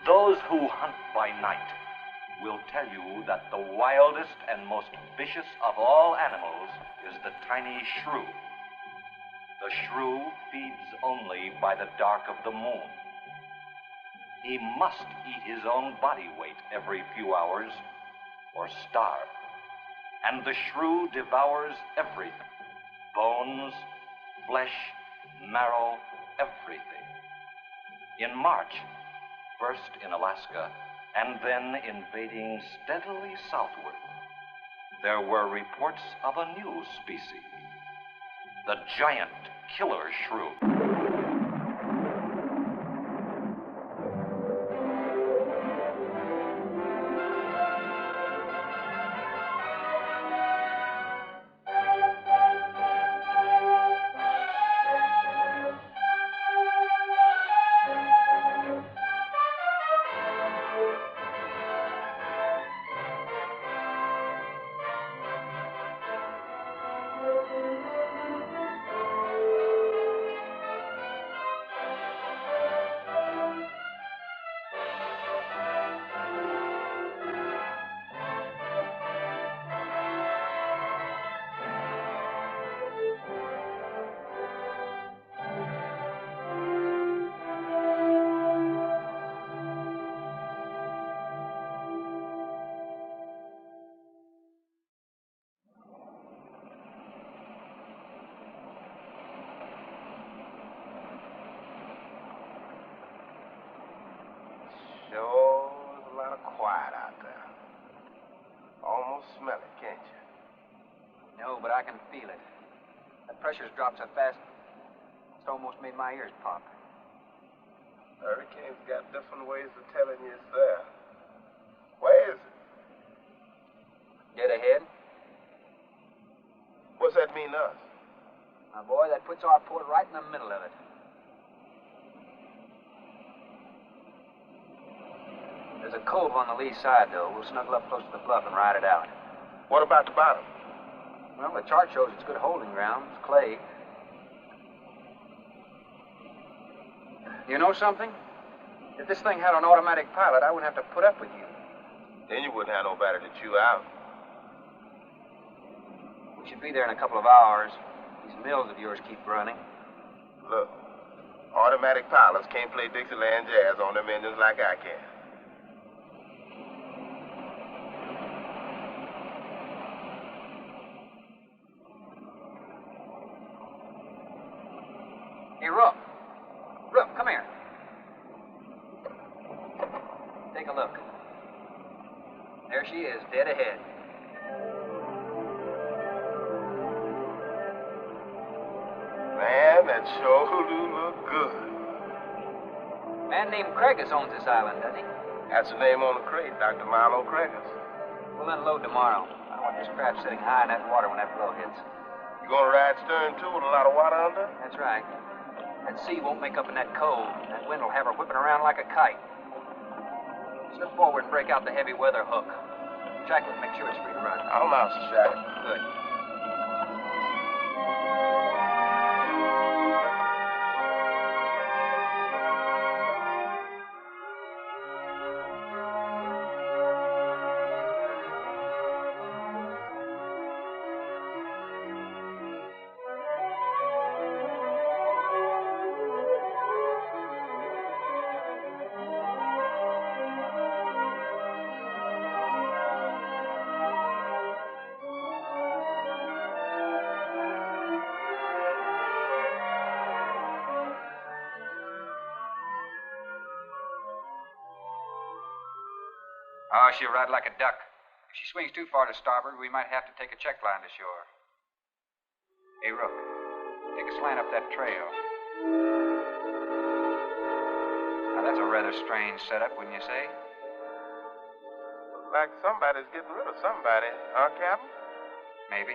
Those who hunt by night will tell you that the wildest and most vicious of all animals is the tiny shrew. The shrew feeds only by the dark of the moon. He must eat his own body weight every few hours or starve. And the shrew devours everything: bones, flesh, marrow, everything. In March, first in Alaska, and then invading steadily southward, there were reports of a new species, the giant killer shrew. Sure is a lot of quiet out there. Almost smell it, can't you? No, but I can feel it. That pressure's dropped so fast, it's almost made my ears pop. Hurricane's got different ways of telling you it's there. Where is it? Dead ahead. What's that mean to us? My boy, that puts our port right in the middle of it. There's a cove on the lee side, though. We'll snuggle up close to the bluff and ride it out. What about the bottom? Well, the chart shows it's good holding ground. It's clay. You know something? If this thing had an automatic pilot, I wouldn't have to put up with you. Then you wouldn't have nobody to chew out. We should be there in a couple of hours. These mills of yours keep running. Look, automatic pilots can't play Dixieland jazz on them engines like I can. Hey, Rook. Rook, come here. Take a look. There she is, dead ahead. Man, that sure do look good. A man named Craigus owns this island, doesn't he? That's the name on the crate, Dr. Milo Craigus. We'll unload tomorrow. I don't want this craft sitting high in that water when that blow hits. You gonna ride stern, too, with a lot of water under? That's right. That sea won't make up in that cove. That wind will have her whipping around like a kite. Slip forward and break out the heavy weather hook. Jack will make sure it's free to run. I'll mouse the shack. Good. Oh, she'll ride like a duck. If she swings too far to starboard, we might have to take a check line to shore. Hey, Rook, take a slant up that trail. Now, that's a rather strange setup, wouldn't you say? Like somebody's getting rid of somebody, huh, Captain? Maybe.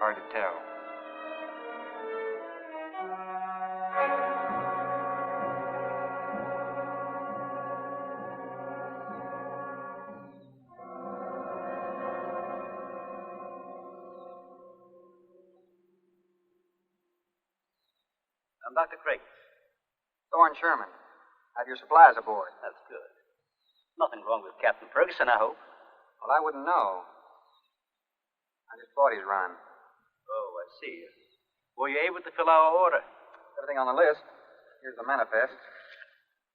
Hard to tell. I'm Dr. Craigus. Thorne Sherman. Have your supplies aboard. That's good. Nothing wrong with Captain Ferguson, I hope. Well, I wouldn't know. I just bought his run. Oh, I see. Were you able to fill our order? Everything on the list. Here's the manifest.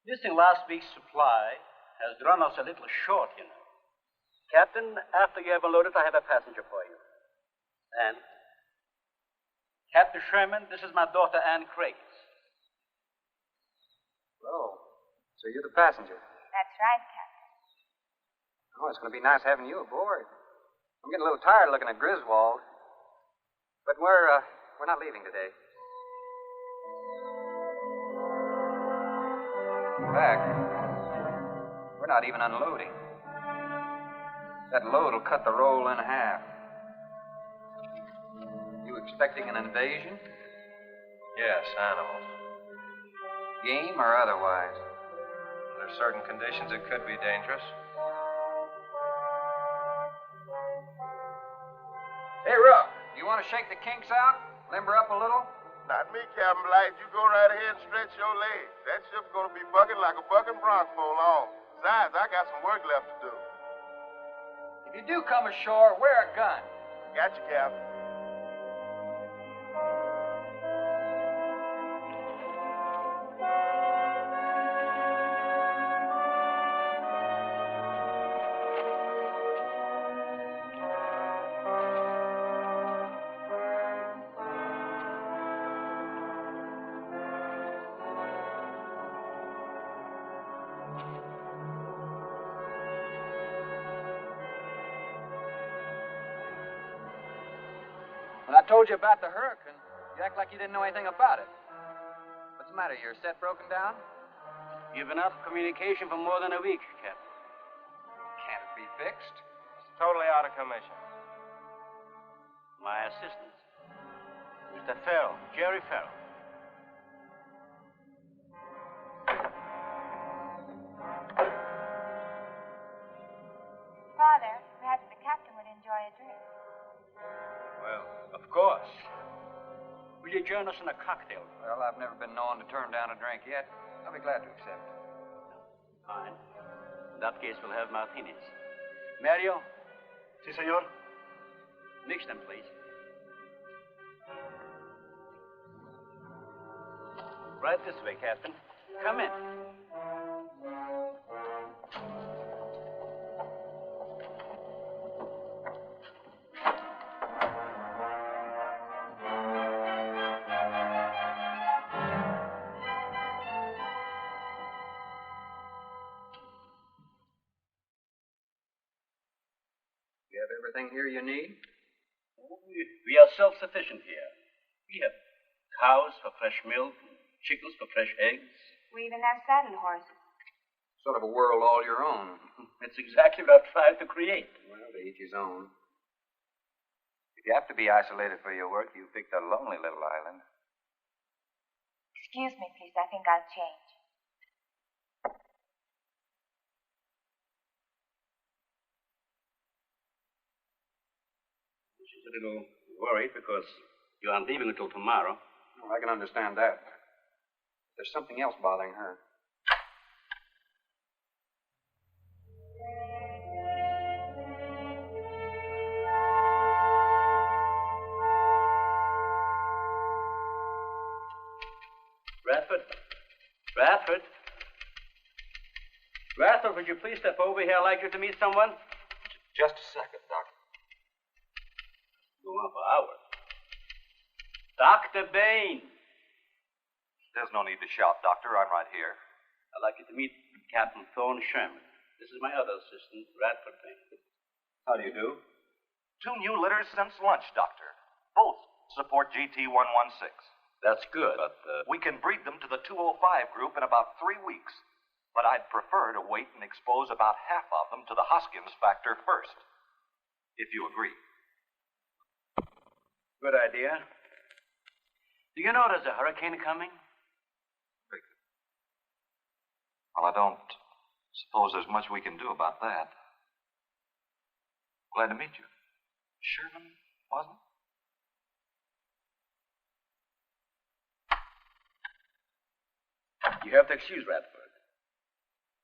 Missing last week's supply has run us a little short, you know. Captain, after you have unloaded, I have a passenger for you. Anne? Captain Sherman, this is my daughter, Anne Craig. Oh, so you're the passenger. That's right, Captain. Oh, it's going to be nice having you aboard. I'm getting a little tired looking at Griswold. But we're not leaving today. In fact, we're not even unloading. That load will cut the roll in half. You expecting an invasion? Yes, animals. Game or otherwise? Under certain conditions, it could be dangerous. Hey, Ruff, you want to shake the kinks out? Limber up a little? Not me, Captain Blight. You go right ahead and stretch your legs. That ship's gonna be bucking like a bucking bronc for long. Besides, I got some work left to do. If you do come ashore, wear a gun. Got you, Captain. When I told you about the hurricane, you act like you didn't know anything about it. What's the matter? Your set broken down? You've been out of communication for more than a week, Captain. Can't it be fixed? It's totally out of commission. My assistant, Mr. Farrell, Jerry Farrell. Father, perhaps the captain would enjoy a drink. Well, of course. Will you join us in a cocktail? Well, I've never been known to turn down a drink yet. I'll be glad to accept. Fine. In that case, we'll have martinis. Mario? Si, senor. Mix them, please. Right this way, Captain. Come in. You have everything here you need? We are self-sufficient here. We have cows for fresh milk, and chickens for fresh eggs. We even have saddle horses. Sort of a world all your own. It's exactly what I've tried to create. Well, to each his own. If you have to be isolated for your work, you picked a lonely little island. Excuse me, please. I think I'll change. She's a little worried because you aren't leaving until tomorrow. Well, I can understand that. There's something else bothering her. Radford, would you please step over here? I'd like you to meet someone. Just a second, Doctor. Go on for hours. Dr. Bain. There's no need to shout, Doctor. I'm right here. I'd like you to meet Captain Thorne Sherman. This is my other assistant, Radford Bain. How do you do? 2 new litters since lunch, Doctor. Both support GT116. That's good, but We can breed them to the 205 group in about 3 weeks. But I'd prefer to wait and expose about half of them to the Hoskins factor first. If you agree. good idea. Do you know there's a hurricane coming? Well, I don't suppose there's much we can do about that. Glad to meet you. Sherman, wasn't it? You have to excuse Radford.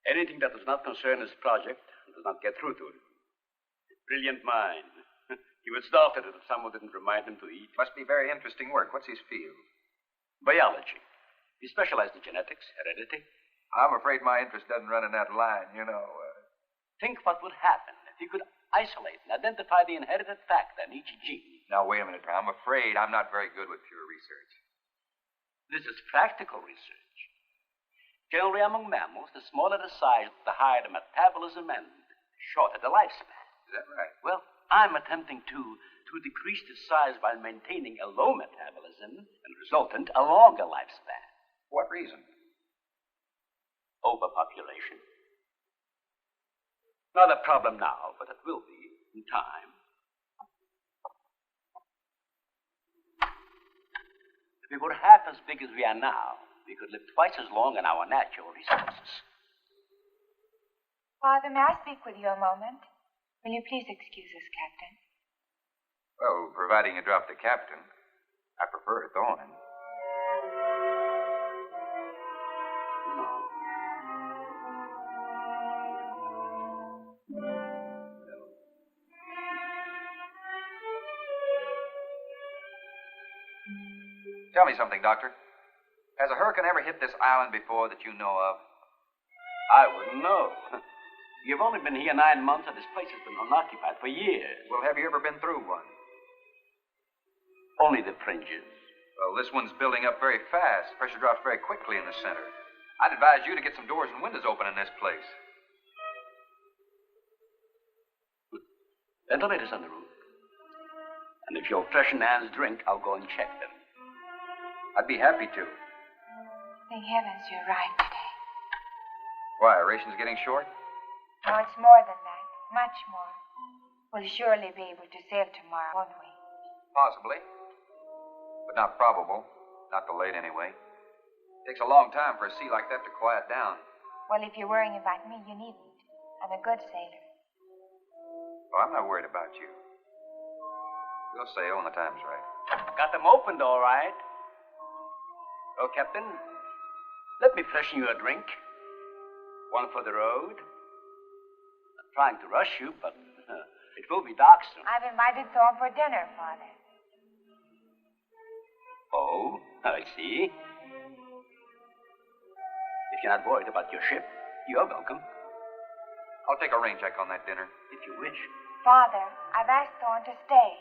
Anything that does not concern his project does not get through to him. Brilliant mind. He would start it if someone didn't remind him to eat. Must be very interesting work. What's his field? Biology. He specialized in genetics, heredity. I'm afraid my interest doesn't run in that line, you know. Think what would happen if he could isolate and identify the inherited factor in each gene. Now, wait a minute. I'm afraid I'm not very good with pure research. This is practical research. Generally, among mammals, the smaller the size, the higher the metabolism and the shorter the lifespan. Is that right? Well, I'm attempting to decrease the size by maintaining a low metabolism and resultant a longer lifespan. What reason? Overpopulation. Not a problem now, but it will be in time. If we were half as big as we are now, we could live twice as long on our natural resources. Father, may I speak with you a moment? Will you please excuse us, Captain? Well, providing you drop the captain. I prefer Thorne. Tell me something, Doctor. Has a hurricane ever hit this island before that you know of? I wouldn't know. You've only been here 9 months, and this place has been unoccupied for years. Well, have you ever been through one? Only the fringes. Well, this one's building up very fast. Pressure drops very quickly in the center. I'd advise you to get some doors and windows open in this place. Ventilators on the roof. And if you'll freshen Anne's drink, I'll go and check them. I'd be happy to. Thank heavens you're right today. Why, are rations getting short? No, it's more than that. Much more. We'll surely be able to sail tomorrow, won't we? Possibly. But not probable. Not delayed, anyway. It takes a long time for a sea like that to quiet down. Well, if you're worrying about me, you needn't. I'm a good sailor. Oh, I'm not worried about you. We'll sail when the time's right. Got them opened, all right. Oh, Captain, let me freshen you a drink. One for the road. I'm trying to rush you, but it will be dark soon. I've invited Thorne for dinner, Father. Oh, I see. If you're not worried about your ship, you're welcome. I'll take a rain check on that dinner. If you wish. Father, I've asked Thorne to stay.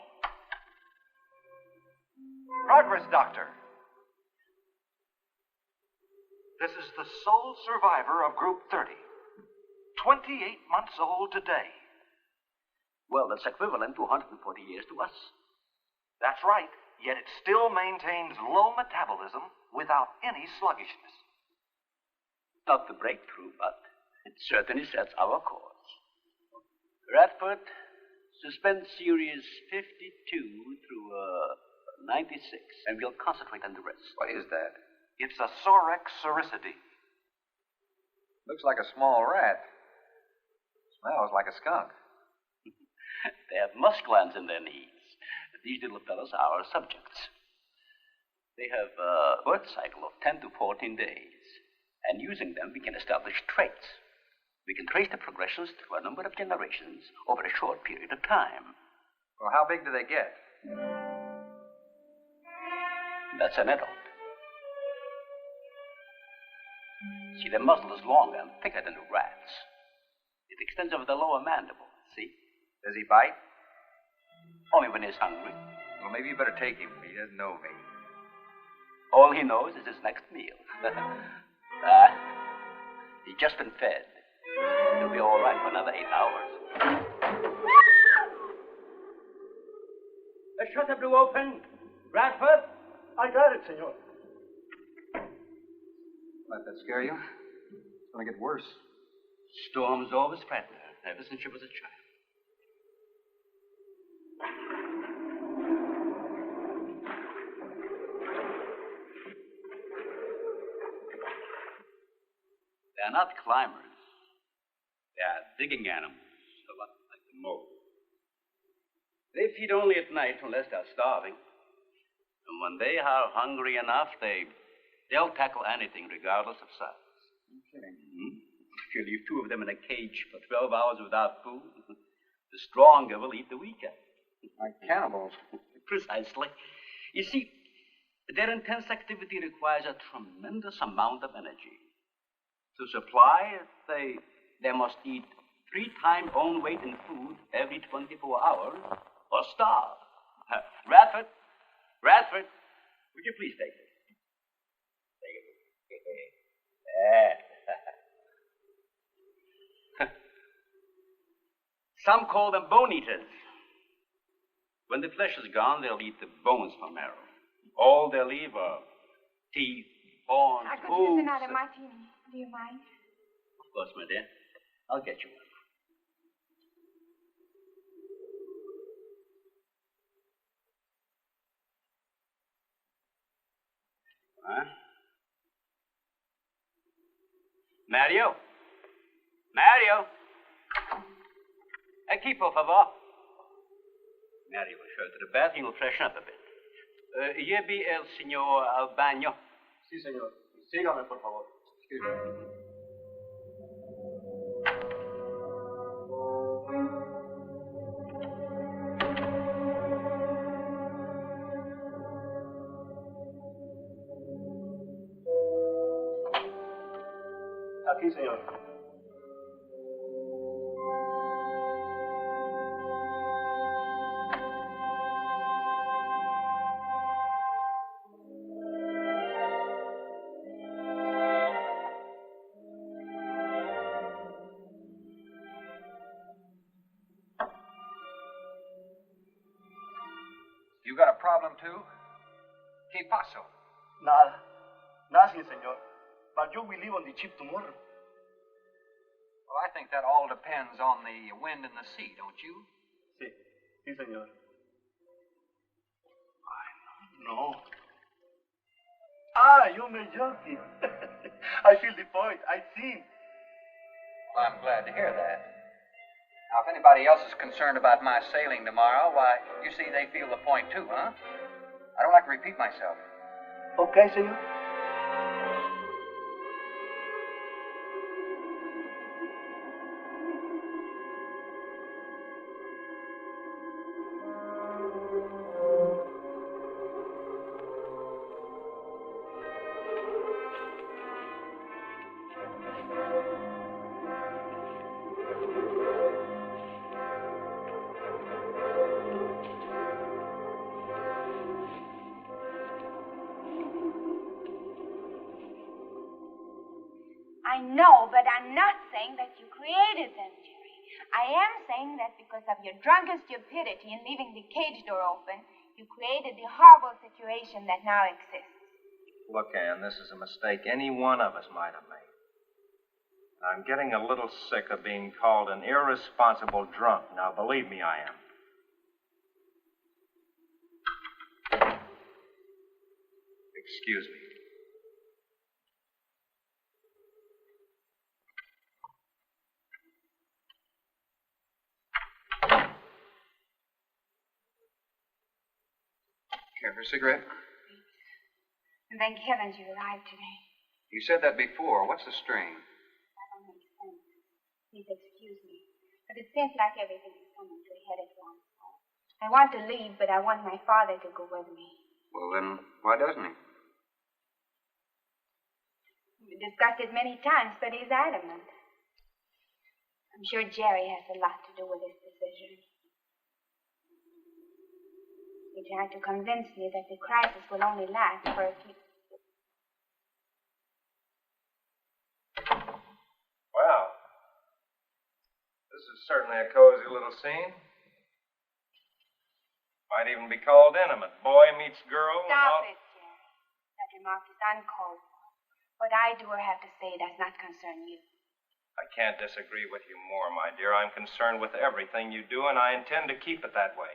Progress, Doctor. This is the sole survivor of Group 30. 28 months old today. Well, that's equivalent to 140 years to us. That's right, yet it still maintains low metabolism without any sluggishness. Not the breakthrough, but it certainly sets our course. Radford, suspend series 52 through 96, and we'll concentrate on the rest. What is that? It's a Sorex cericidae. Looks like a small rat. Smells like a skunk. They have musk glands in their knees. These little fellows are our subjects. They have a birth cycle of 10 to 14 days. And using them, we can establish traits. We can trace the progressions through a number of generations over a short period of time. Well, how big do they get? That's an adult. See, their muzzle is longer and thicker than the rat's. It extends over the lower mandible, see? Does he bite? Only when he's hungry. Well, maybe you better take him. He doesn't know me. All he knows is his next meal. He's just been fed. He'll be all right for another 8 hours. The shutter blew open. Bradford? I got it, senor. Let that scare you? It's going to get worse. Storms always frighten her, ever since she was a child. They're not climbers. They are digging animals, a lot like the mole. They feed only at night unless they're starving. And when they are hungry enough, they'll tackle anything regardless of size. Okay. Mm-hmm. If you leave 2 of them in a cage for 12 hours without food, the stronger will eat the weaker. Like cannibals. Precisely. You see, their intense activity requires a tremendous amount of energy. To supply it, they must eat 3 times own weight in food every 24 hours or starve. Radford, would you please take it? Take it. There. Some call them bone eaters. When the flesh is gone, they'll eat the bones for marrow. All they'll leave are teeth, horns, I could hooves. use another martini. Do you mind? Of course, my dear. I'll get you one. Huh? Mario? Aquí, por favor. Mario will show to the bath and you'll freshen up a bit. Here be el señor al baño. Sí, señor. Sígame, por favor. Excuse me. Aquí, señor. You got a problem, too? ¿Qué pasó? Nada. Nothing, señor. But you will leave on the ship tomorrow. Well, I think that all depends on the wind and the sea, don't you? Sí, señor. No. You may joking. I feel the point. I see. Well, I'm glad to hear that. Now, if anybody else is concerned about my sailing tomorrow, why, you see, they feel the point, too, huh? I don't like to repeat myself. Okay, señor. I know, but I'm not saying that you created them, Jerry. I am saying that because of your drunken stupidity in leaving the cage door open, you created the horrible situation that now exists. Look, Ann, this is a mistake any one of us might have made. I'm getting a little sick of being called an irresponsible drunk. Now, believe me, I am. Excuse me. Care for a cigarette? And thank heavens you arrived today. You said that before. What's the strain? That don't make sense. Please excuse me. But it seems like everything is coming to a head at once. I want to leave, but I want my father to go with me. Well, then, why doesn't he? We discussed it many times, but he's adamant. I'm sure Jerry has a lot to do with his decision. He tried to convince me that the crisis will only last for a few... Well, this is certainly a cozy little scene. Might even be called intimate. Boy meets girl. Stop it, Jerry. That remark is uncalled for. What I do or have to say does not concern you. I can't disagree with you more, my dear. I'm concerned with everything you do, and I intend to keep it that way.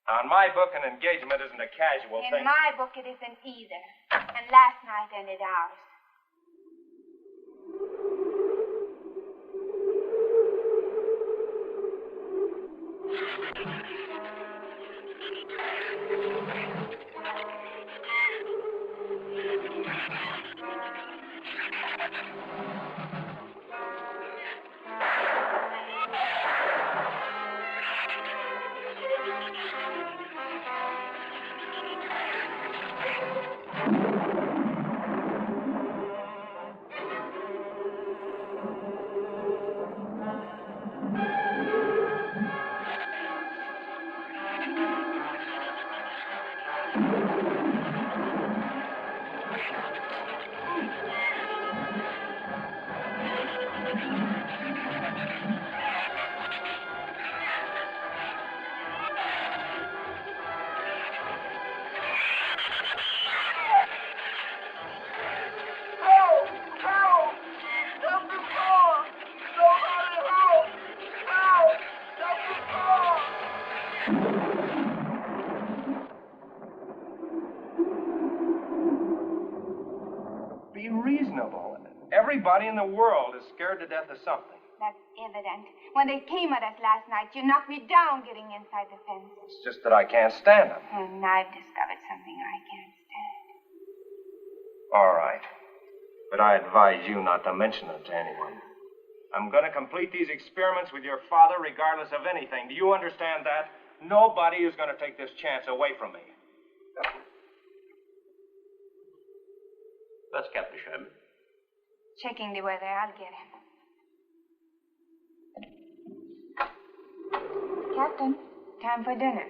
Now, in my book, an engagement isn't a casual thing. In my book, it isn't either. And last night ended ours. Be reasonable. Everybody in the world is scared to death of something. That's evident. When they came at us last night, you knocked me down getting inside the fence. It's just that I can't stand them. And I've discovered something I can't stand. All right. But I advise you not to mention it to anyone. I'm going to complete these experiments with your father regardless of anything. Do you understand that? Nobody is going to take this chance away from me. That's Captain Sherman. Checking the weather. I'll get him. Captain, time for dinner.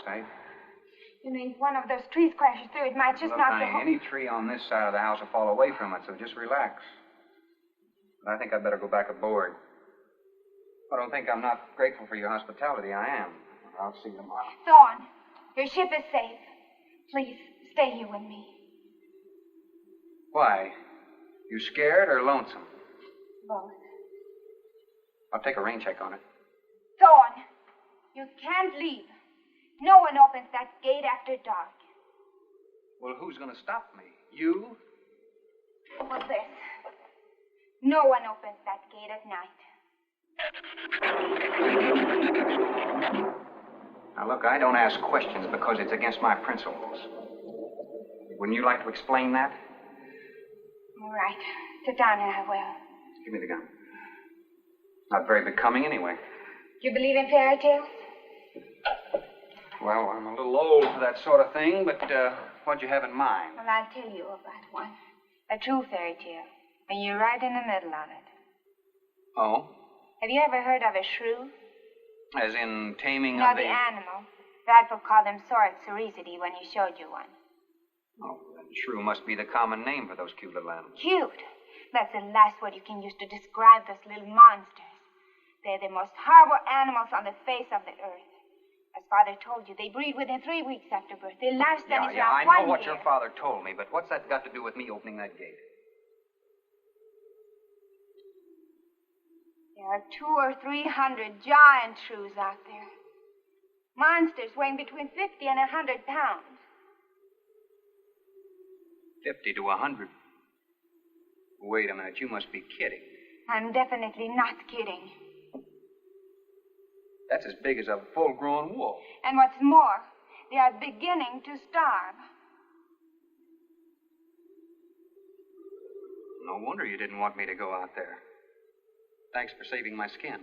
State. You know, if one of those trees crashes through, it might just knock the whole... Any tree on this side of the house will fall away from it, so just relax. But I think I'd better go back aboard. I don't think I'm not grateful for your hospitality. I am. I'll see you tomorrow. Thorne, your ship is safe. Please, stay here with me. Why? You scared or lonesome? Both. I'll take a rain check on it. Thorne, you can't leave. No one opens that gate after dark. Well, who's going to stop me? You? What's this? No one opens that gate at night. Now, look, I don't ask questions because it's against my principles. Wouldn't you like to explain that? All right. Sit down and I will. Give me the gun. Not very becoming anyway. Do you believe in fairy tales? Well, I'm a little old for that sort of thing, but what'd you have in mind? Well, I'll tell you about one. A true fairy tale. And you're right in the middle of it. Oh? Have you ever heard of a shrew? As in taming No, of the... the animal. Bradford called them Soared Ceresity when he showed you one. Oh, then shrew must be the common name for those cute little animals. Cute. That's the last word you can use to describe those little monsters. They're the most horrible animals on the face of the earth. As Father told you, they breed within 3 weeks after birth. Their lifespan is around 1 year. I know what your father told me, but what's that got to do with me opening that gate? There are 200 or 300 giant shrews out there. Monsters weighing between 50 and 100 pounds. 50 to 100. Wait a minute, you must be kidding. I'm definitely not kidding. That's as big as a full-grown wolf. And what's more, they are beginning to starve. No wonder you didn't want me to go out there. Thanks for saving my skin.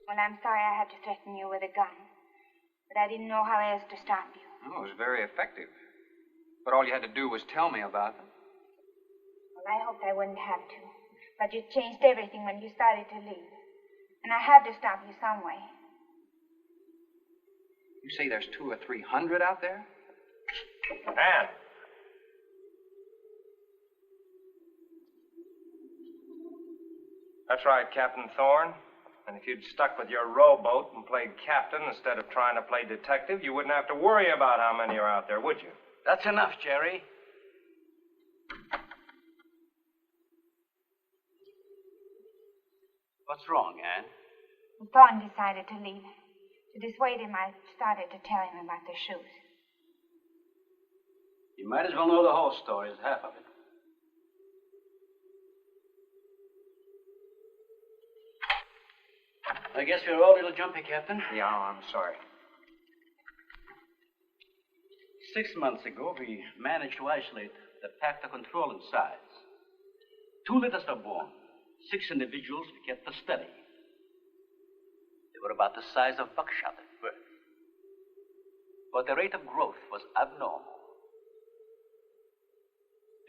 Well, I'm sorry I had to threaten you with a gun. But I didn't know how else to stop you. Oh, it was very effective. But all you had to do was tell me about them. Well, I hoped I wouldn't have to. But you changed everything when you started to leave. And I had to stop you some way. You say there's 200 or 300 out there? Anne. That's right, Captain Thorne. And if you'd stuck with your rowboat and played captain instead of trying to play detective, you wouldn't have to worry about how many are out there, would you? That's enough, Jerry. What's wrong, Anne? Thorne decided to leave. To dissuade him, I started to tell him about the shoes. You might as well know the whole story as half of it. I guess we're all a little jumpy, Captain. Yeah, I'm sorry. 6 months ago, we managed to isolate the pack to control in size. 2 litters were born. 6 individuals we kept for study. They were about the size of buckshot at birth. But the rate of growth was abnormal.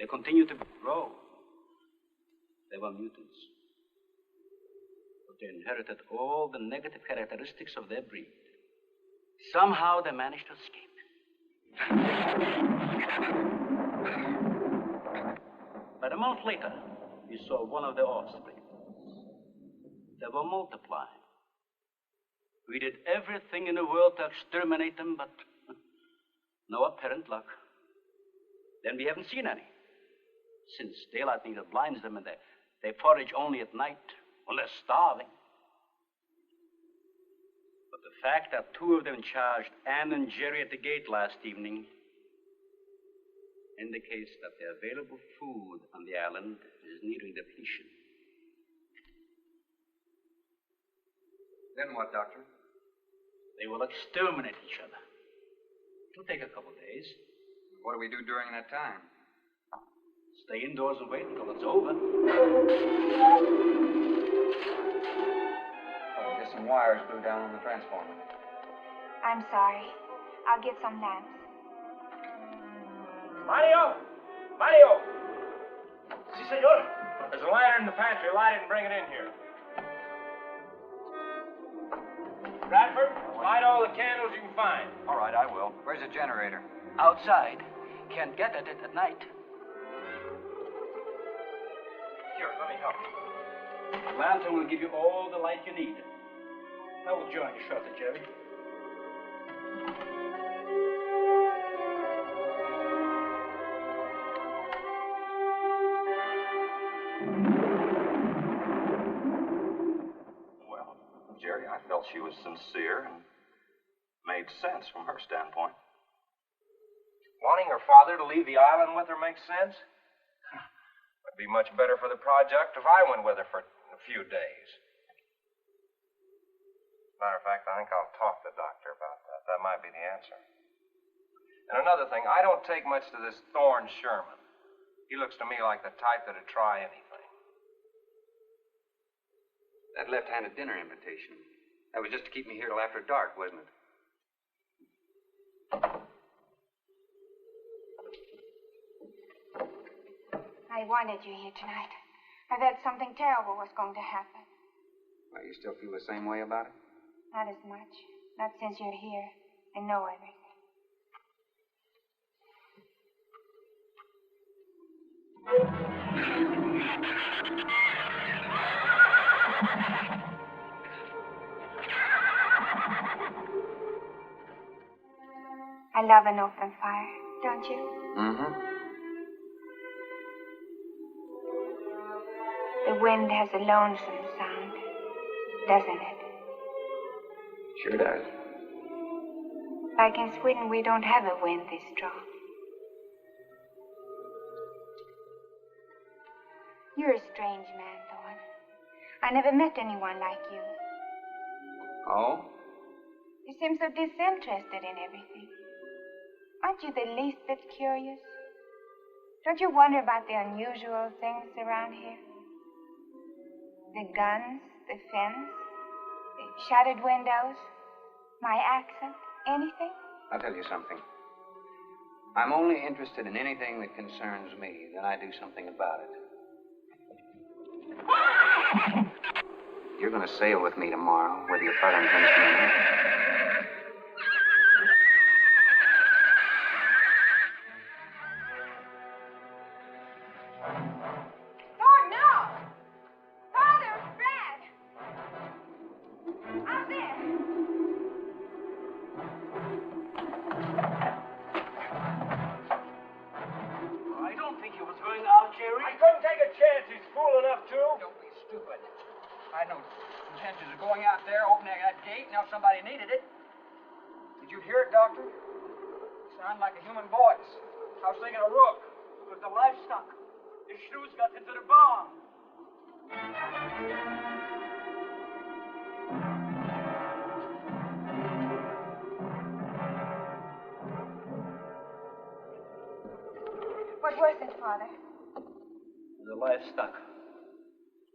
They continued to grow. They were mutants. But they inherited all the negative characteristics of their breed. Somehow they managed to escape. But a month later, we saw one of their offspring. They were multiplying. We did everything in the world to exterminate them, but no apparent luck. Then we haven't seen any. Since daylight neither blinds them and they forage only at night when they're starving. But the fact that 2 of them charged Anne and Jerry at the gate last evening indicates that the available food on the island is nearing depletion. Then what, Doctor? They will exterminate each other. It'll take a couple days. What do we do during that time? Stay indoors and wait until it's over. Oh, there's some wires glued down on the transformer. I'm sorry. I'll get some lamps. Mario! Mario! Si, senor. There's a lantern in the pantry. Light it and bring it in here. Bradford, light all the candles you can find. All right, I will. Where's the generator? Outside. Can't get at it at night. Here, let me help you. The lantern will give you all the light you need. I will join you shortly, Jerry. Well, Jerry, I felt she was sincere and made sense from her standpoint. Wanting her father to leave the island with her makes sense? Would be much better for the project if I went with her for a few days. Matter of fact, I think I'll talk to the doctor about that. That might be the answer. And another thing, I don't take much to this Thorne Sherman. He looks to me like the type that'd try anything. That left-handed dinner invitation. That was just to keep me here till after dark, wasn't it? I wanted you here tonight. I felt something terrible was going to happen. Well, you still feel the same way about it? Not as much. Not since you're here and know everything. I love an open fire, don't you? Mm-hmm. The wind has a lonesome sound, doesn't it? Sure does. Like in Sweden, we don't have a wind this strong. You're a strange man, Thorne. I never met anyone like you. Oh? You seem so disinterested in everything. Aren't you the least bit curious? Don't you wonder about the unusual things around here? The guns, the fence, the shattered windows, my accent, anything? I'll tell you something. I'm only interested in anything that concerns me. Then I do something about it. You're going to sail with me tomorrow, whether your father intends to or not. Thorne, no! Father, Brad! Out there! I don't think he was going out, Jerry. I couldn't take a chance. He's fool enough to. Don't be stupid. I know going out there, opening that gate, now somebody needed it. Did you hear it, Doctor? It sounded like a human voice. I was thinking a rook. It was the livestock. The Shrews got into the barn. What was it, Father? The livestock.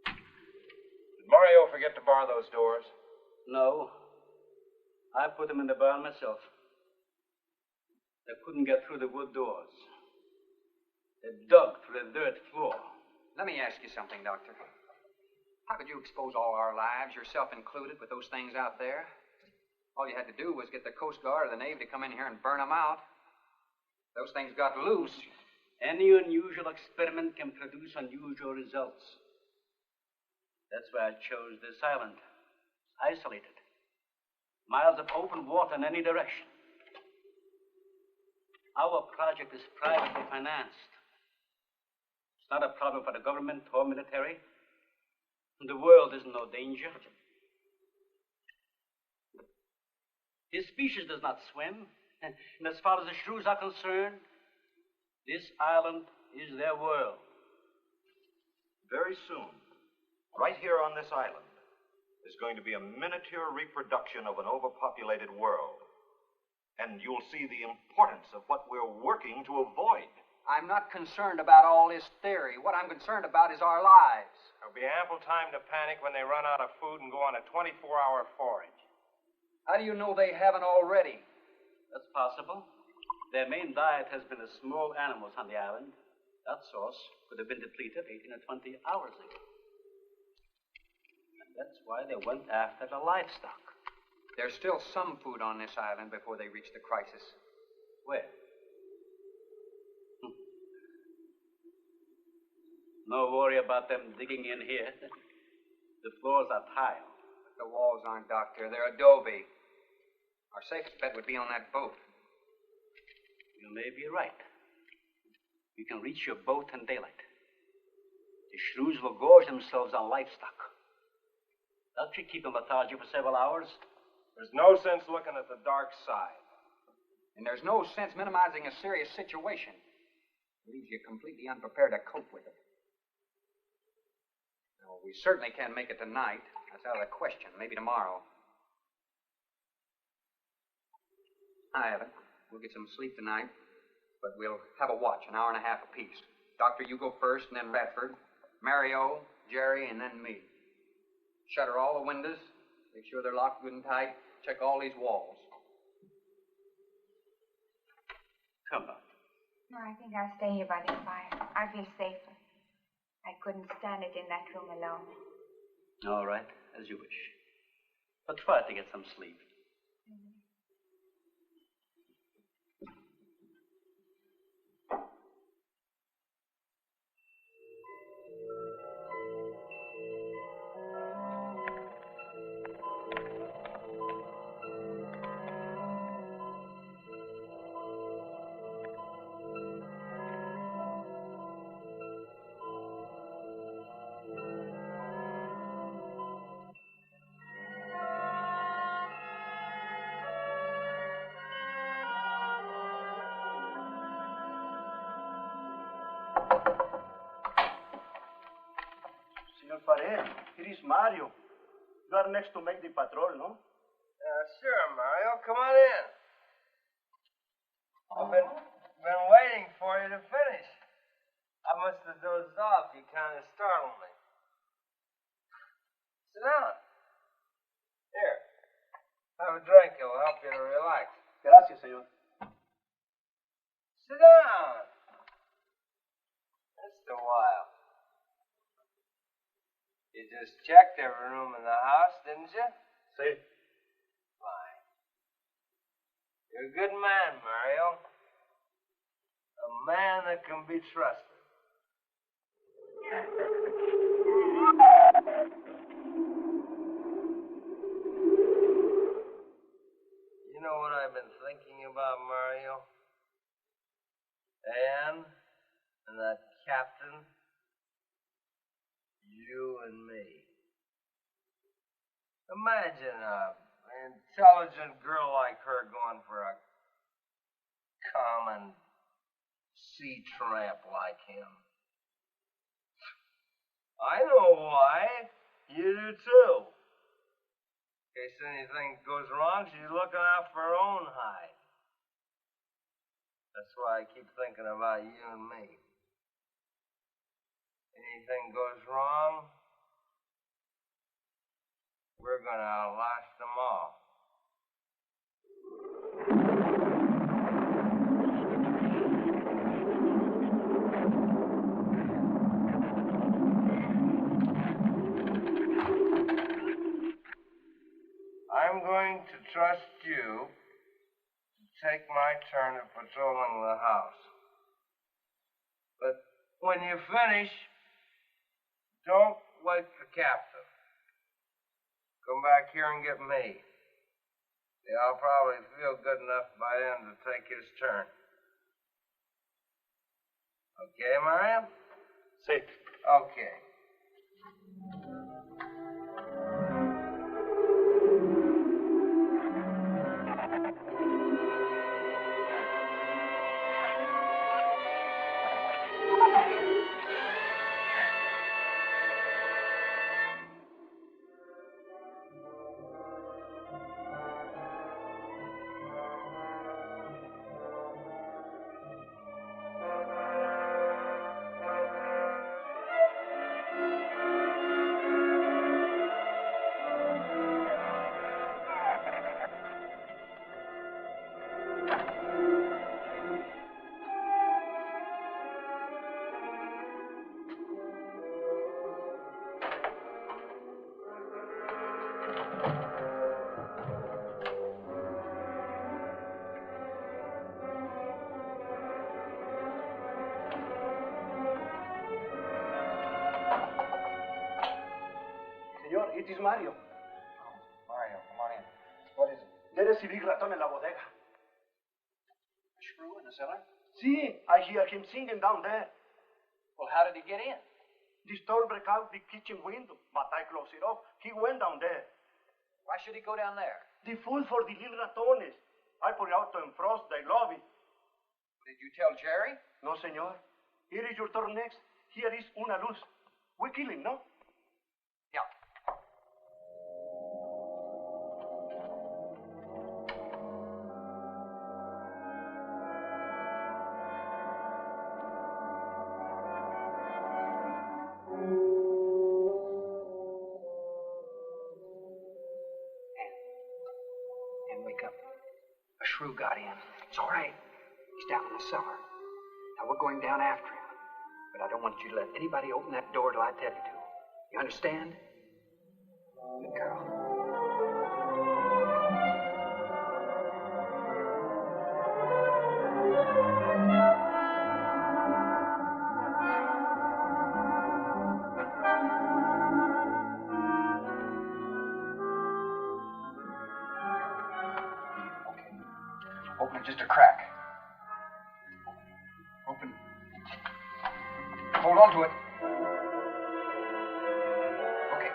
Did Mario forget to bar those doors? No. I put them in the barn myself. They couldn't get through the wood doors. They dug through the dirt floor. Let me ask you something, Doctor. How could you expose all our lives, yourself included, with those things out there? All you had to do was get the Coast Guard or the Navy to come in here and burn them out. Those things got loose. Any unusual experiment can produce unusual results. That's why I chose this island. Isolated. Miles of open water in any direction. Our project is privately financed. It's not a problem for the government or military. The world is in no danger. His species does not swim. And as far as the Shrews are concerned, this island is their world. Very soon, right here on this island, is going to be a miniature reproduction of an overpopulated world. And you'll see the importance of what we're working to avoid. I'm not concerned about all this theory. What I'm concerned about is our lives. There'll be ample time to panic when they run out of food and go on a 24-hour forage. How do you know they haven't already? That's possible. Their main diet has been the small animals on the island. That source could have been depleted 18 or 20 hours ago. And that's why they went after the livestock. There's still some food on this island before they reach the crisis. Where? No worry about them digging in here. The floors are tile. But the walls aren't, Doctor. They're adobe. Our safest bet would be on that boat. You may be right. You can reach your boat in daylight. The Shrews will gorge themselves on livestock. That should keep them lethargic for several hours. There's no sense looking at the dark side. And there's no sense minimizing a serious situation. It leaves you completely unprepared to cope with it. Now, we certainly can't make it tonight. That's out of the question. Maybe tomorrow. I haven't. We'll get some sleep tonight, but we'll have a watch, an hour and a half apiece. Doctor, you go first, and then Radford, Mario, Jerry, and then me. Shutter all the windows, make sure they're locked good and tight, check all these walls. Come on. No, I think I'll stay here by the fire. I feel safer. I couldn't stand it in that room alone. All right, as you wish. But try to get some sleep. Senor Pared, here is Mario. You are next to make the patrol, no? Sure, Mario. Come on in. I've been waiting for you to finish. I must have dozed off. You kind of startled me. Sit down. Here. Have a drink. It'll help you to relax. Gracias, señor. Sit down. Just a while. You just checked every room in the house, didn't you? Sí. Fine. You're a good man, Mario. A man that can be trusted. You know what I've been thinking about, Mario? Anne and that captain. You and me. Imagine an intelligent girl like her going for a common sea tramp like him. I know why. You do too. In case anything goes wrong, she's looking out for her own hide. That's why I keep thinking about you and me. Anything goes wrong, we're gonna outlast them all. I'm going to trust you to take my turn of patrolling the house. But when you finish, don't wait for Captain. Come back here and get me. Yeah, I'll probably feel good enough by then to take his turn. Okay, Mario? Sí. Okay. Señor, it is Mario. Oh, Mario, come on in. What is it? There is a big ratón en la bodega. A shrew in the cellar? Sí, I hear him singing down there. Well, how did he get in? The store break out the kitchen window, but I closed it off. He went down there. Why should he go down there? The food for the little ratones. I put it out to defrost the lobby. Did you tell Jerry? No, señor. Here is your turn next. Here is una luz. We kill him, no? Yeah. And wake up. A shrew got in. It's all right. He's down in the cellar. Now we're going down after him. But I don't want you to let anybody open that door till I tell you to. You understand? Good girl. Open it just a crack. Open. Hold on to it. Okay.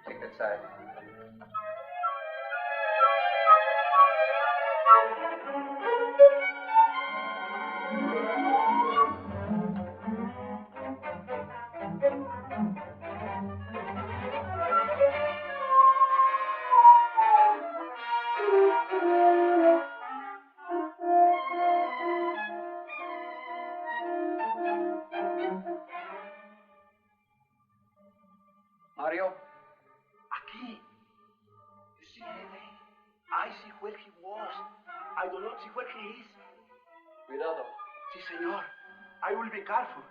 Take that side. Mario? Aquí. You see anything? I see where he was. I do not see where he is. Cuidado. Sí, señor. I will be careful.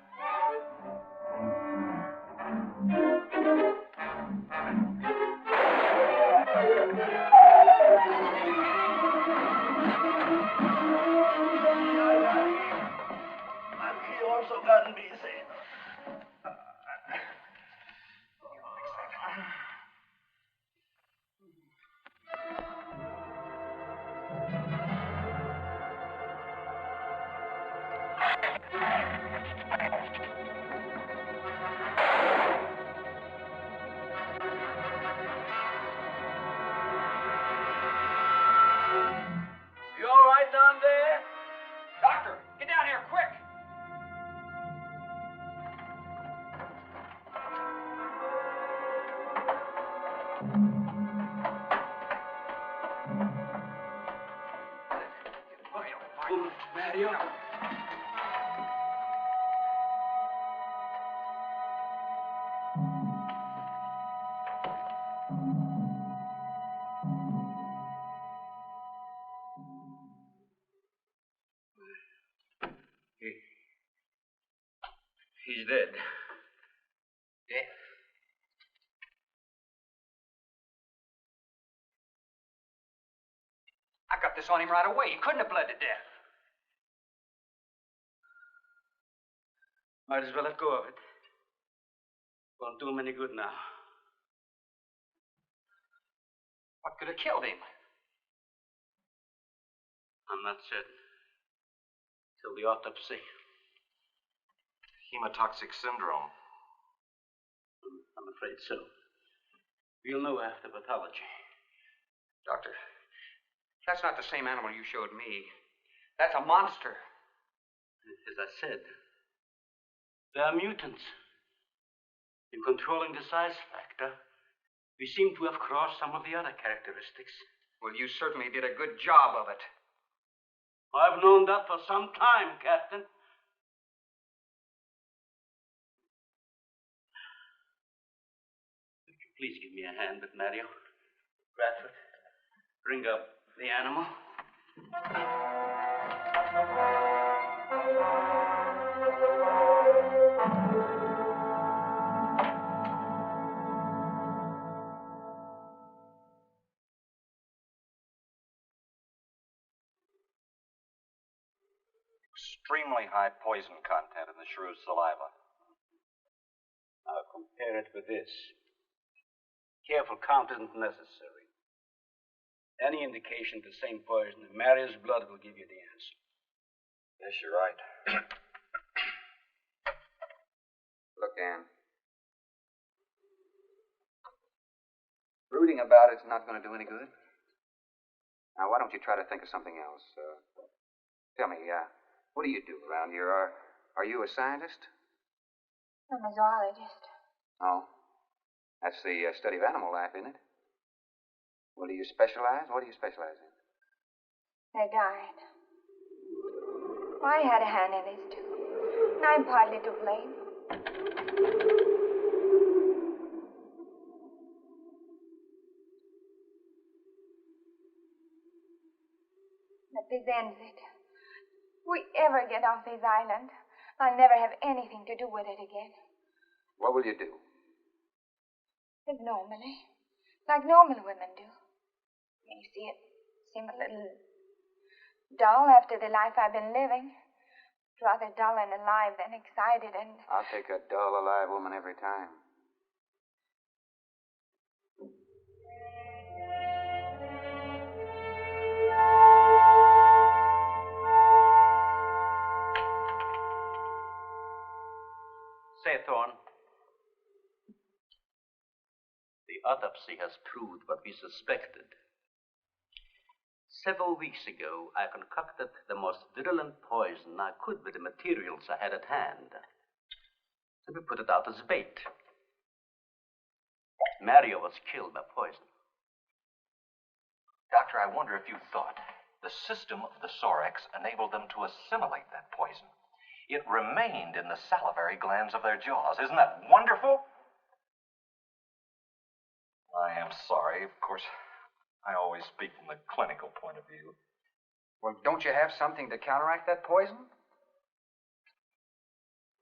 moment, Mario. He's dead. Dead? I got this on him right away. He couldn't have bled to death. Might as well let go of it. Won't do him any good now. What could have killed him? I'm not certain. Till the autopsy. Hemotoxic syndrome. I'm afraid so. We'll know after pathology. Doctor, that's not the same animal you showed me. That's a monster. As I said, they are mutants. In controlling the size factor, we seem to have crossed some of the other characteristics. Well, you certainly did a good job of it. I've known that for some time, Captain. Would you please give me a hand with Mario? Bradford, bring up the animal. Extremely high poison content in the Shrews' saliva. Now compare it with this. Careful count isn't necessary. Any indication of the same poison in Mario's blood will give you the answer. Yes, you're right. Look, Ann. Brooding about it's not going to do any good. Now, why don't you try to think of something else? Tell me, what do you do around here? Are you a scientist? I'm a zoologist. Oh. That's the study of animal life, isn't it? Well, do you specialize? What do you specialize in? They died. Well, I had a hand in this, too. And I'm partly to blame. But this ends it. If we ever get off this island, I'll never have anything to do with it again. What will you do? Live normally. Like normal women do. You see, it seemed a little dull after the life I've been living. Rather dull and alive than excited and... I'll take a dull, alive woman every time. Say, Thorne, the autopsy has proved what we suspected. Several weeks ago, I concocted the most virulent poison I could with the materials I had at hand. So we put it out as bait. Mario was killed by poison. Doctor, I wonder if you thought the system of the Sorex enabled them to assimilate that poison. It remained in the salivary glands of their jaws. Isn't that wonderful? I am sorry. Of course, I always speak from the clinical point of view. Well, don't you have something to counteract that poison?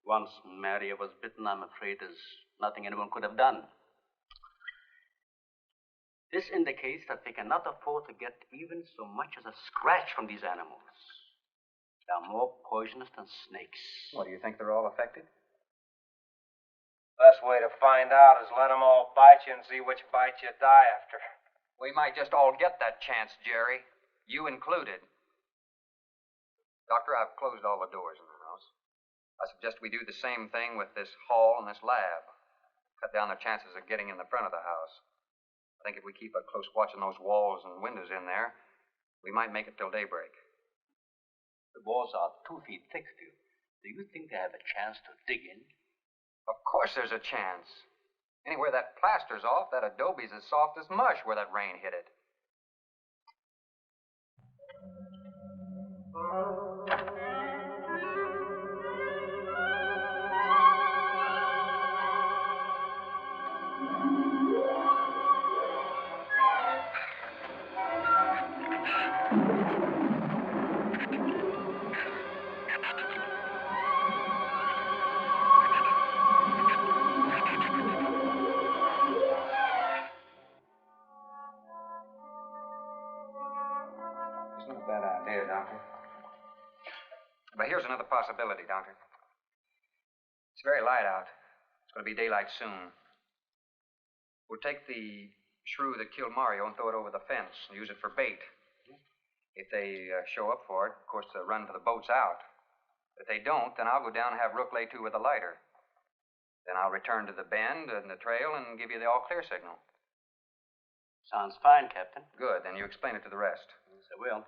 Once Mario was bitten, I'm afraid there's nothing anyone could have done. This indicates that we cannot afford to get even so much as a scratch from these animals. They are more poisonous than snakes. What, do you think they're all affected? Best way to find out is let them all bite you and see which bite you die after. We might just all get that chance, Jerry. You included. Doctor, I've closed all the doors in the house. I suggest we do the same thing with this hall and this lab. Cut down the chances of getting in the front of the house. I think if we keep a close watch on those walls and windows in there, we might make it till daybreak. The walls are 2 feet thick, too. Do you think they have a chance to dig in? Of course there's a chance. Anywhere that plaster's off, that adobe's as soft as mush where that rain hit it. Not a bad idea, Doctor. But here's another possibility, Doctor. It's very light out. It's going to be daylight soon. We'll take the shrew that killed Mario and throw it over the fence and use it for bait. If they show up for it, of course, they'll run for the boats out. If they don't, then I'll go down and have Rook lay to with a lighter. Then I'll return to the bend and the trail and give you the all-clear signal. Sounds fine, Captain. Good. Then you explain it to the rest. Yes, I will.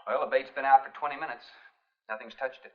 Well, the bait's been out for 20 minutes. Nothing's touched it.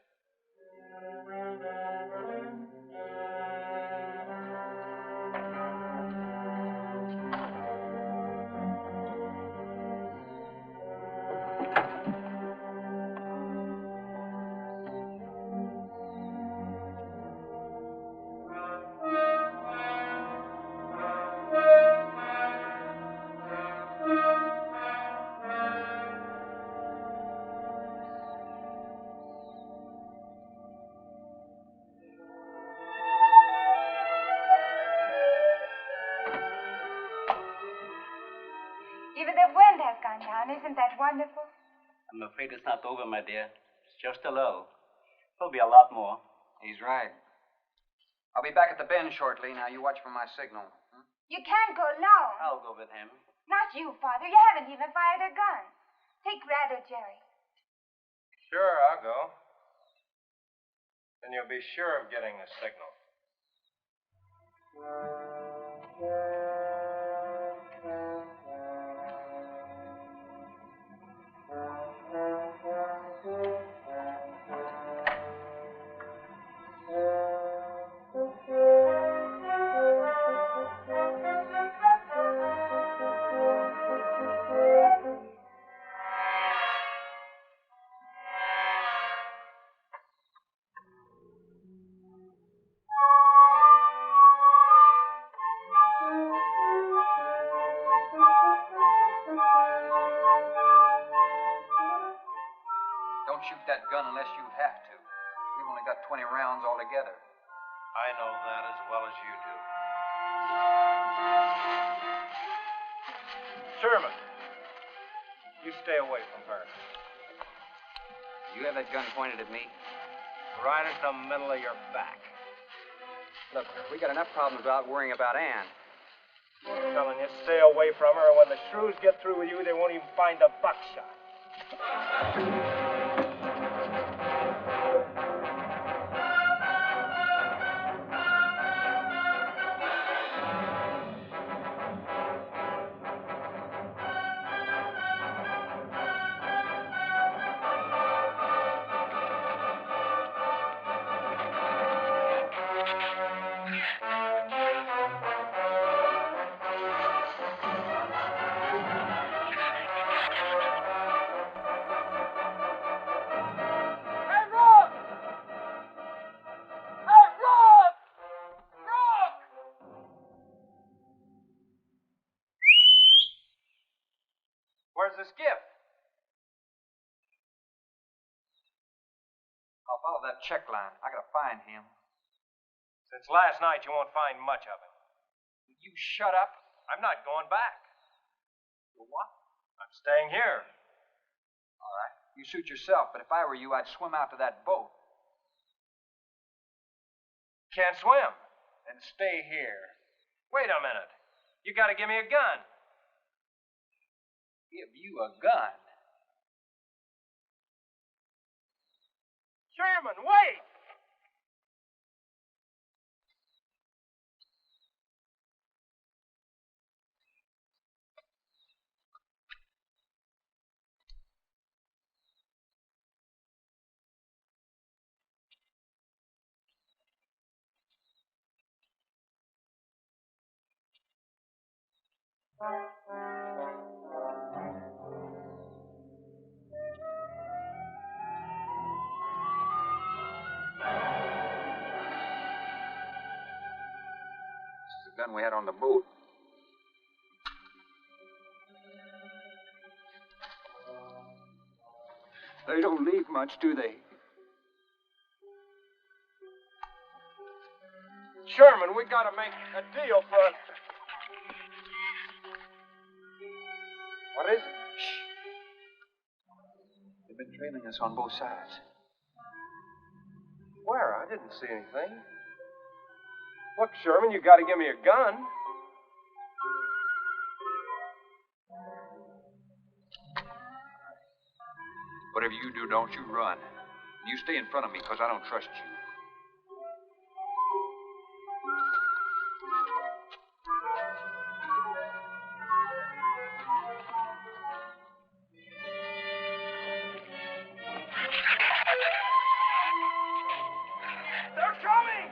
Even the wind has gone down. Isn't that wonderful? I'm afraid it's not over, my dear. It's just a lull. There'll be a lot more. He's right. I'll be back at the bend shortly. Now, you watch for my signal. You can't go alone. I'll go with him. Not you, Father. You haven't even fired a gun. Take Red or Jerry. Sure, I'll go. Then you'll be sure of getting a signal. Don't shoot that gun unless you have to. We've only got 20 rounds altogether. I know that as well as you do. Sherman, you stay away from her. You have that gun pointed at me? Right at the middle of your back. Look, we got enough problems without worrying about Ann. I'm telling you, stay away from her, and when the Shrews get through with you, they won't even find the buckshot. Where's the skiff? I'll follow that check line. I gotta find him. Since last night, you won't find much of him. Will you shut up? I'm not going back. For what? I'm staying here. All right. You suit yourself, but if I were you, I'd swim out to that boat. Can't swim. Then stay here. Wait a minute. You gotta give me a gun. Give you a gun? Sherman, wait! This is the gun we had on the boat. They don't leave much, do they? Sherman, we gotta make a deal for... What is it? Shh. They've been trailing us on both sides. Where? I didn't see anything. Look, Sherman, you gotta give me a gun. Whatever you do, don't you run. You stay in front of me, because I don't trust you. They're coming!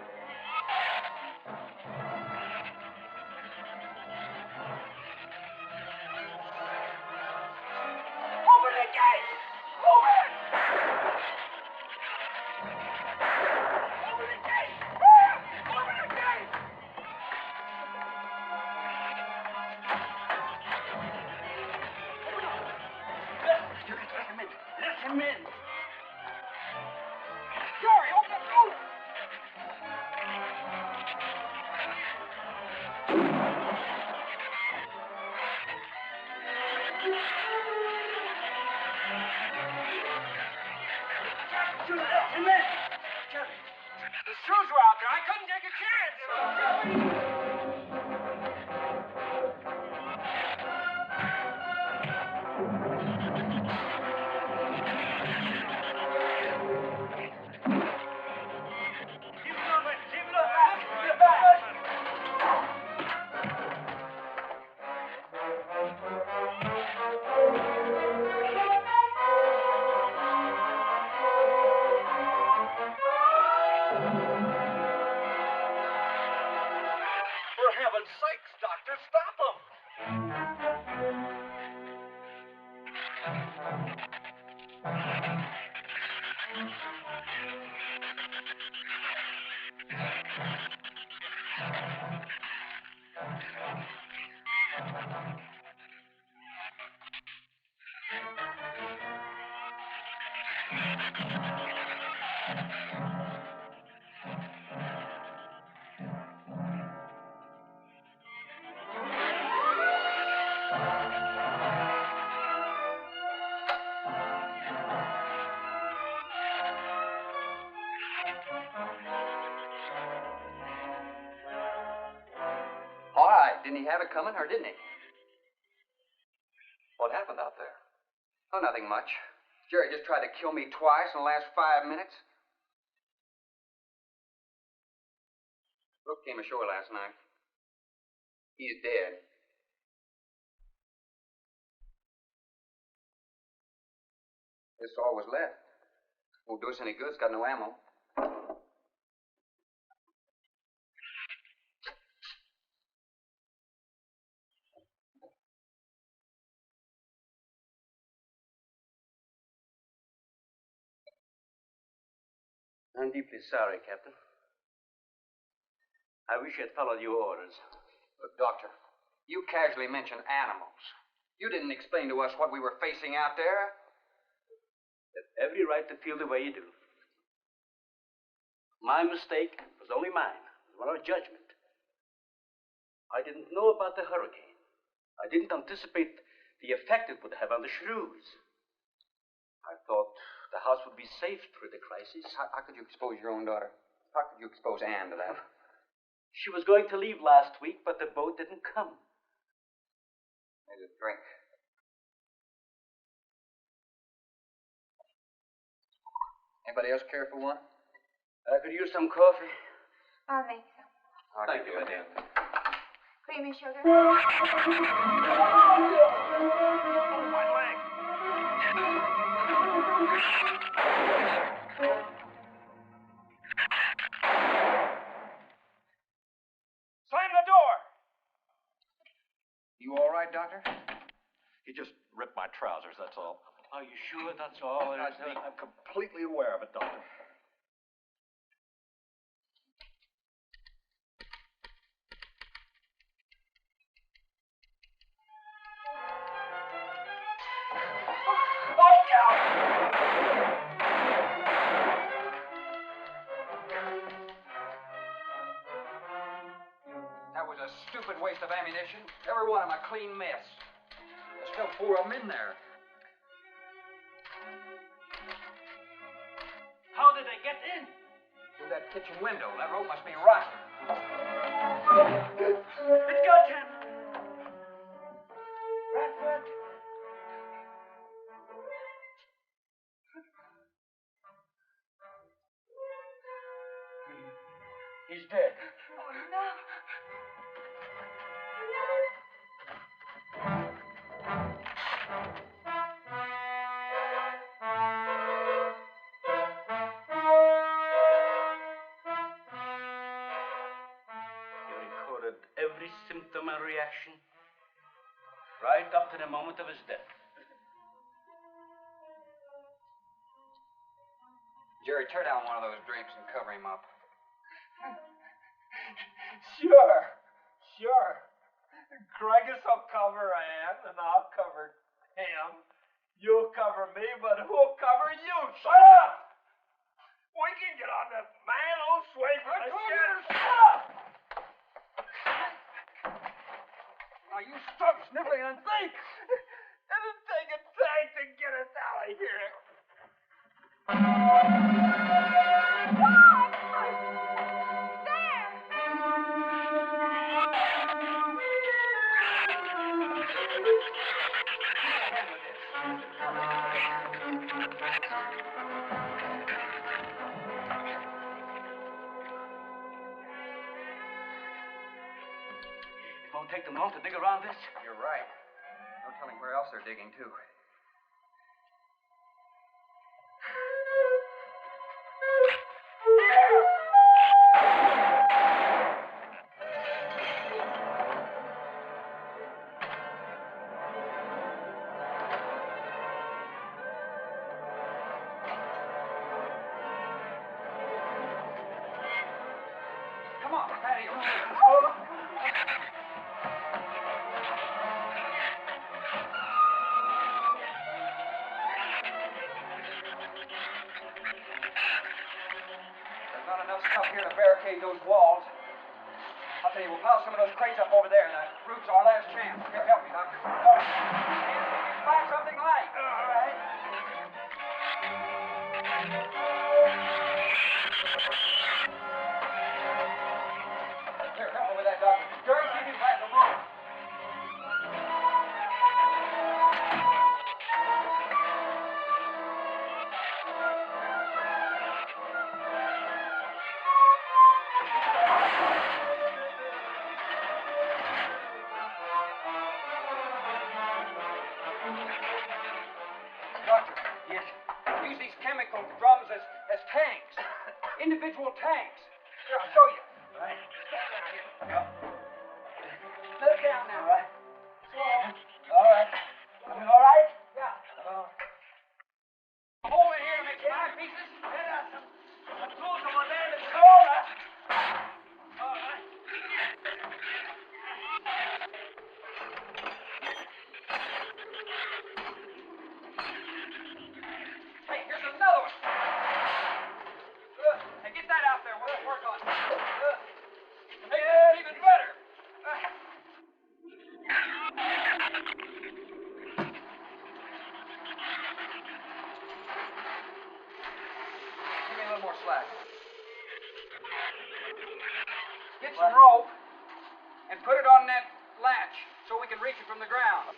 Open the gate! Open! Open the gate! Open the gate! You can let him in. Let him in. Jerry, open the door! You let him in. Jerry. The Shrews were out there. I couldn't take a chance. Keep it up, man. Keep it up. Get back. For heaven's sakes, Doctor, stop them! All right. Didn't he have it coming, or didn't he? What happened out there? Oh, nothing much. Jerry just tried to kill me twice in the last 5 minutes. Brooke came ashore last night. He's dead. This all was left. Won't do us any good. It's got no ammo. I'm deeply sorry, Captain. I wish I'd followed your orders. Look, Doctor, you casually mentioned animals. You didn't explain to us what we were facing out there. You have every right to feel the way you do. My mistake was only mine. It was one of judgment. I didn't know about the hurricane. I didn't anticipate the effect it would have on the Shrews. I thought the house would be safe through the crisis. How could you expose your own daughter? How could you expose Anne to that? She was going to leave last week, but the boat didn't come. There's a drink. Anybody else care for one? I could use some coffee. I'll make some. Thank you, Eddie. Creamy sugar? My leg. Slam the door! You all right, Doctor? He just ripped my trousers, that's all. Are you sure that's all? I'm completely aware of it, Doctor. Look out! of ammunition. Every one of them a clean mess. There's still 4 of them in there. How did they get in? Through that kitchen window. That rope must be rotten. It got him. Radford. He's dead. Oh, no. He recorded every symptom and reaction right up to the moment of his death. Jerry, tear down one of those drapes and cover him up. Sure. Craigus will cover Ann, and I'll cover him. You'll cover me, but who'll cover you? Shut up! We can get on this man-old sway from the shadows. Shut up! Now you stop sniffling and think! It'll take a tank to get us out of here. It won't take them long to dig around this. You're right. No telling where else they're digging, too. Come on, patio. There's not enough stuff here to barricade those walls. I'll tell you, we'll pile some of those crates up over there. That roof's our last chance. Here, help me, Doctor. Find something light. All right. Here, help me with that, Doctor. Jerry, see if you can find some more. Doctor. Yes. Use these chemical drums as tanks. Individual tanks. Here, I'll show you. All right. Stand down here. Yep. Look down now. All right. All right. You all right? Yeah. Hold it here to make 5 pieces. Some tools over there in the corner. All right. Hey, here's another one. Hey, get that out there. We'll work on it. Hey, it's even better. Give me a little more slack. Get some rope and put it on that latch so we can reach it from the ground.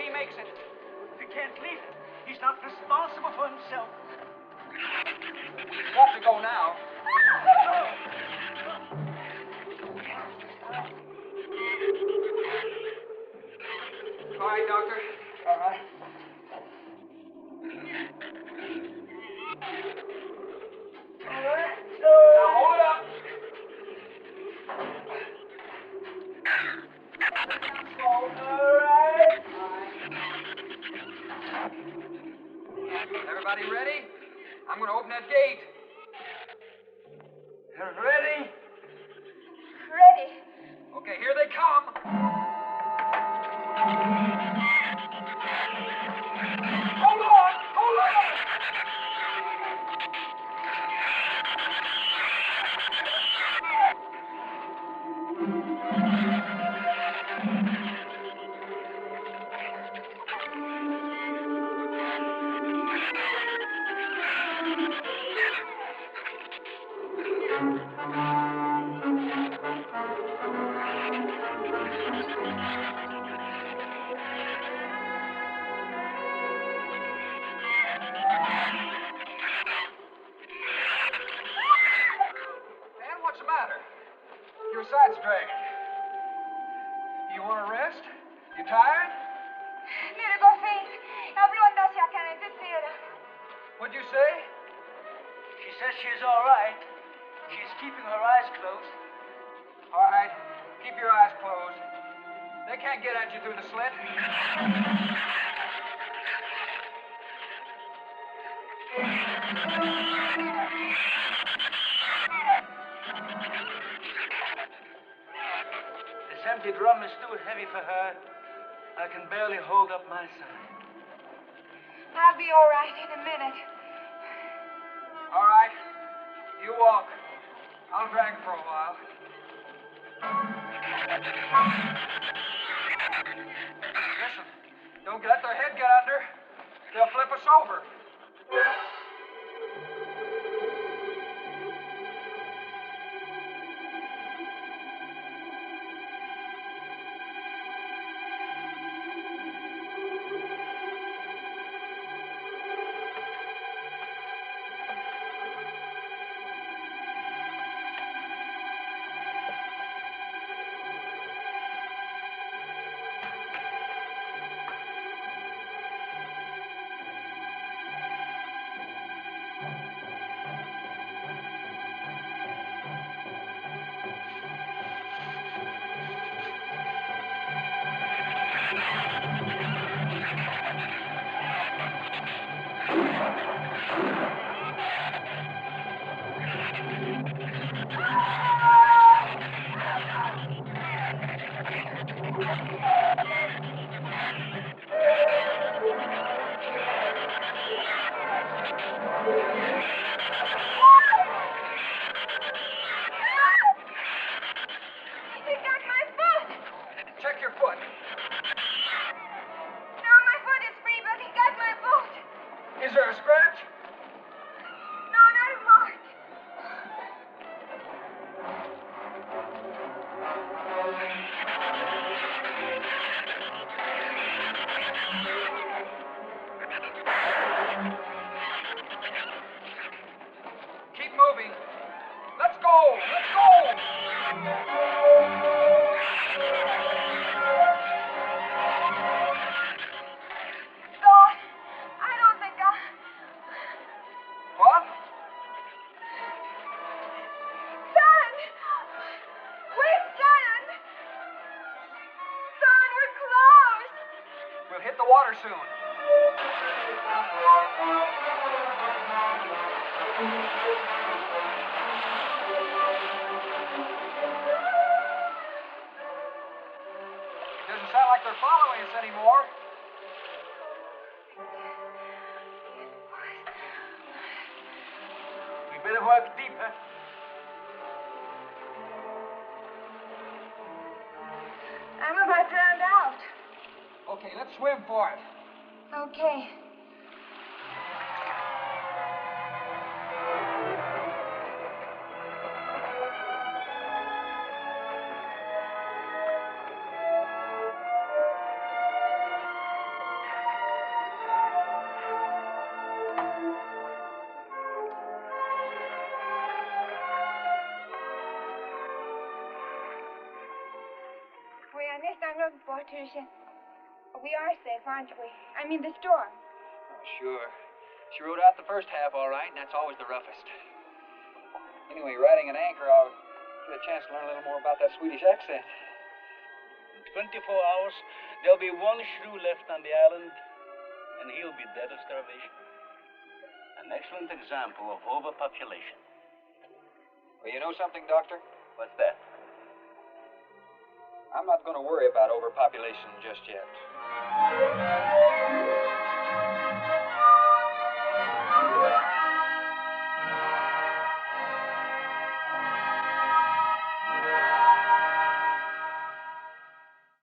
he makes it. We can't leave him. He's not responsible for himself. You have to go now. All right, Doctor. All right. Now hold it up. Everybody ready? I'm going to open that gate. Ready? Ready. Okay, here they come. Hold on! Hold on! Man, what's the matter? Your side's dragging. You want to rest? You tired? Mire, Goffin, habló hacia acá en desespero. What'd you say? She says she's all right. She's keeping her eyes closed. All right, keep your eyes closed. They can't get at you through the slit. This empty drum is too heavy for her. I can barely hold up my side. I'll be all right in a minute. All right, you walk. I'll drag for a while. Listen, don't let their head get under. They'll flip us over. He got my foot. Check your foot. No, my foot is free, but he got my boot. Is there a scratch? No, not a mark. Keep moving. Let's go! Let's go! God, I don't think What? Son! Wait, son! Son, we're close! We'll hit the water soon. It doesn't sound like they're following us anymore. We better work deeper. I'm about drowned out. Okay, let's swim for it. Okay. Ernest, I'm looking for Tertian. We are safe, aren't we? I mean, the storm. Oh, sure. She rode out the first half all right, and that's always the roughest. Anyway, riding an anchor, I'll get a chance to learn a little more about that Swedish accent. In 24 hours, there'll be one shrew left on the island, and he'll be dead of starvation. An excellent example of overpopulation. Well, you know something, Doctor? What's that? I'm not going to worry about overpopulation just yet.